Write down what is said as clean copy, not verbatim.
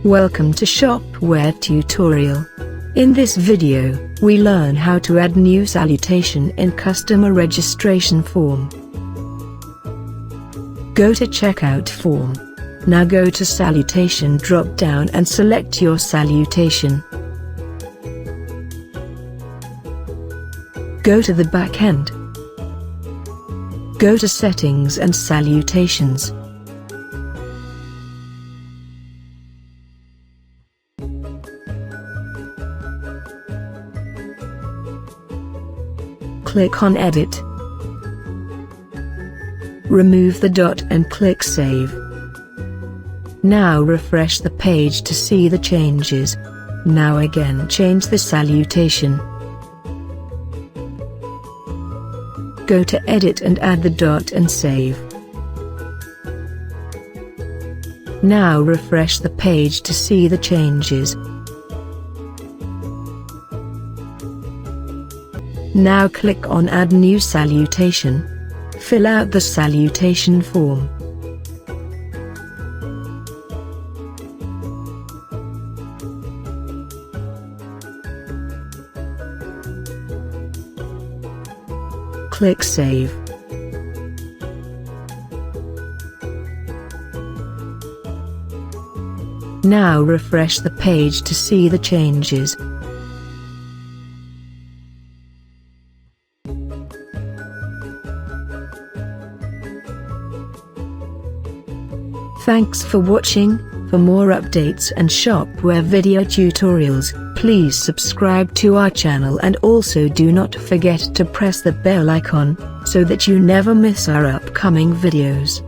Welcome to Shopware tutorial. In this video, we learn how to add new salutation in customer registration form. Go to checkout form. Now go to salutation drop down and select your salutation. Go to the back end. Go to settings and salutations. Click on Edit. Remove the dot and click Save. Now refresh the page to see the changes. Now again change the salutation. Go to Edit and add the dot and save. Now refresh the page to see the changes. Now click on Add New Salutation. Fill out the salutation form. Click Save. Now refresh the page to see the changes. Thanks for watching. For more updates and Shopware video tutorials, please subscribe to our channel and also do not forget to press the bell icon, so that you never miss our upcoming videos.